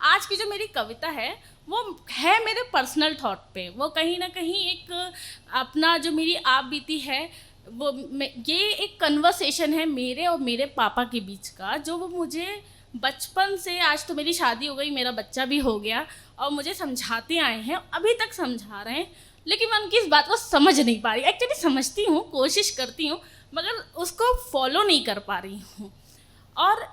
आज की जो मेरी कविता है वो है मेरे पर्सनल थॉट पे, वो कहीं ना कहीं एक अपना जो मेरी आप बीती है वो ये एक कन्वर्सेशन है मेरे और मेरे पापा के बीच का, जो वो मुझे बचपन से, आज तो मेरी शादी हो गई, मेरा बच्चा भी हो गया, और मुझे समझाते आए हैं, अभी तक समझा रहे हैं, लेकिन मैं उनकी इस बात को समझ नहीं पा रही। एक्चुअली समझती हूँ, कोशिश करती हूँ, मगर उसको फॉलो नहीं कर पा रही हूँ। और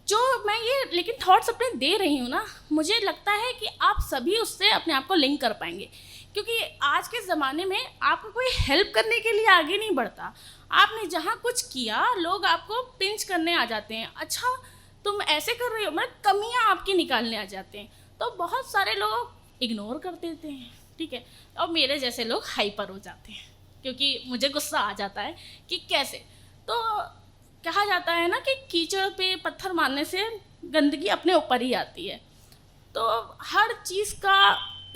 जो मैं ये लेकिन थॉट्स अपने दे रही हूँ ना, मुझे लगता है कि आप सभी उससे अपने आप को लिंक कर पाएंगे, क्योंकि आज के ज़माने में आपको कोई हेल्प करने के लिए आगे नहीं बढ़ता। आपने जहाँ कुछ किया, लोग आपको पिंच करने आ जाते हैं, अच्छा तुम ऐसे कर रहे हो, मतलब कमियाँ आपकी निकालने आ जाते हैं। तो बहुत सारे लोग इग्नोर कर देते हैं, ठीक है, और मेरे जैसे लोग हाइपर हो जाते हैं, क्योंकि मुझे गुस्सा आ जाता है कि कैसे। तो कहा जाता है ना कि कीचड़ पे पत्थर मारने से गंदगी अपने ऊपर ही आती है। तो हर चीज़ का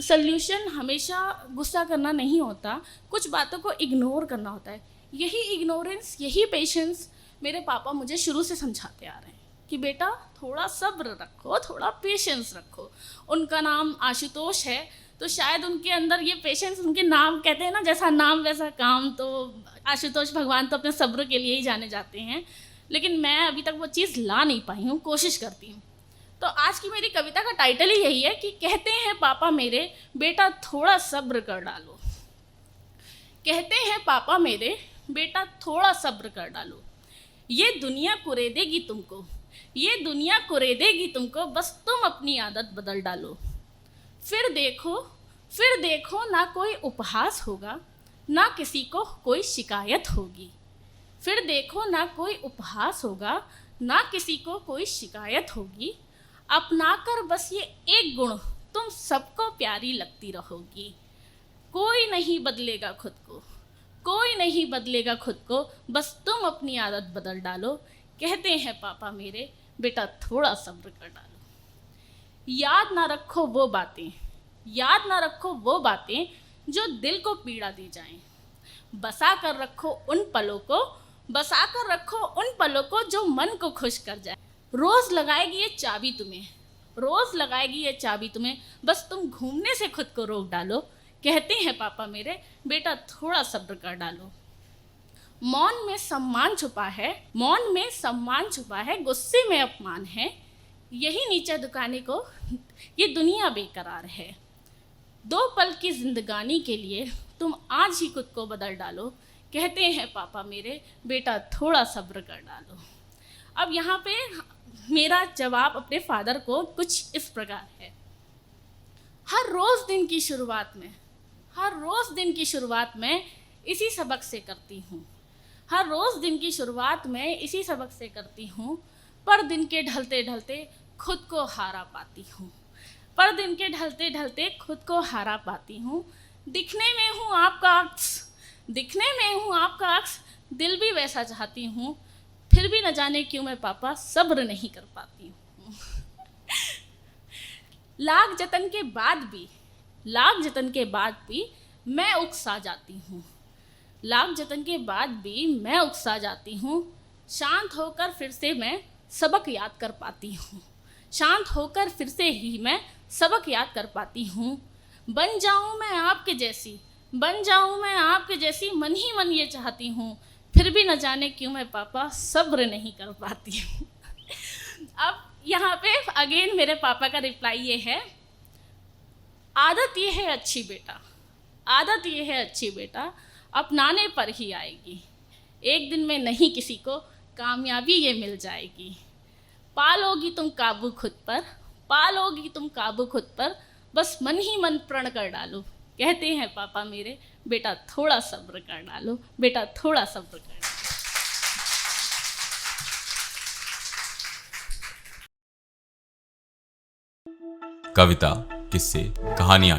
सल्यूशन हमेशा गुस्सा करना नहीं होता, कुछ बातों को इग्नोर करना होता है। यही इग्नोरेंस, यही पेशेंस मेरे पापा मुझे शुरू से समझाते आ रहे हैं कि बेटा थोड़ा सब्र रखो, थोड़ा पेशेंस रखो। उनका नाम आशुतोष है, तो शायद उनके अंदर ये पेशेंस, उनके नाम कहते हैं ना, जैसा नाम वैसा काम, तो आशुतोष भगवान तो अपने सब्र के लिए ही जाने जाते हैं, लेकिन मैं अभी तक वो चीज़ ला नहीं पाई हूँ, कोशिश करती हूँ। तो आज की मेरी कविता का टाइटल ही यही है कि कहते हैं पापा मेरे, बेटा थोड़ा सब्र कर डालो। कहते हैं पापा मेरे, बेटा थोड़ा सब्र कर डालो। ये दुनिया कुरेदेगी तुमको, ये दुनिया कुरेदेगी तुमको, बस तुम अपनी आदत बदल डालो। फिर देखो ना कोई उपहास होगा, ना किसी को कोई शिकायत होगी। फिर देखो ना कोई उपहास होगा, ना किसी को कोई शिकायत होगी। अपनाकर बस ये एक गुण, तुम सबको प्यारी लगती रहोगी। कोई नहीं बदलेगा खुद को, कोई नहीं बदलेगा खुद को, बस तुम अपनी आदत बदल डालो। कहते हैं पापा मेरे, बेटा थोड़ा सब्र कर डालो। याद ना रखो वो बातें, याद ना रखो वो बातें जो दिल को पीड़ा दे जाएं। बसा कर रखो उन पलों को, बसा कर रखो उन पलों को जो मन को खुश कर जाए। रोज़ लगाएगी ये चाबी तुम्हें, रोज़ लगाएगी ये चाबी तुम्हें, बस तुम घूमने से खुद को रोक डालो। कहते हैं पापा मेरे, बेटा थोड़ा सब्र कर डालो। मौन में सम्मान छुपा है, मौन में सम्मान छुपा है, गुस्से में अपमान है। यही नीचे दुकाने को ये दुनिया बेकरार है। 2 पल की जिंदगानी के लिए तुम आज ही खुद को बदल डालो। कहते हैं पापा मेरे, बेटा थोड़ा सब्र कर डालो। अब यहाँ पे मेरा जवाब अपने फादर को कुछ इस प्रकार है। हर रोज़ दिन की शुरुआत में, हर रोज़ दिन की शुरुआत में इसी सबक से करती हूँ, हर रोज़ दिन की शुरुआत में इसी सबक से करती हूँ। पर दिन के ढलते ढलते खुद को हारा पाती हूँ, पर दिन के ढलते ढलते खुद को हारा पाती हूँ। दिखने में हूँ आपका अक्स, दिखने में हूँ आपका अक्स, दिल भी वैसा चाहती हूँ, फिर भी न जाने क्यों मैं पापा सब्र नहीं कर पाती हूँ। लाख जतन के बाद भी, लाख जतन के बाद भी मैं उकसा जाती हूँ, लाख जतन के बाद भी मैं उकसा जाती हूँ। शांत होकर फिर से मैं सबक याद कर पाती हूँ, शांत होकर फिर से ही मैं सबक याद कर पाती हूँ। बन जाऊँ मैं आपके जैसी, बन जाऊँ मैं आपके जैसी, मन ही मन ये चाहती हूँ, फिर भी न जाने क्यों मैं पापा सब्र नहीं कर पाती हूँ। अब यहाँ पे अगेन मेरे पापा का रिप्लाई ये है, आदत ये है अच्छी बेटा, आदत ये है अच्छी बेटा, अपनाने पर ही आएगी। एक दिन में नहीं किसी को कामयाबी ये मिल जाएगी। पालोगी तुम काबू खुद पर, पालोगी तुम काबू खुद पर, बस मन ही मन प्रण कर डालो। कहते हैं पापा मेरे, बेटा थोड़ा सब्र कर डालो, बेटा थोड़ा सब्र कर डालो। कविता, किस्से, कहानियां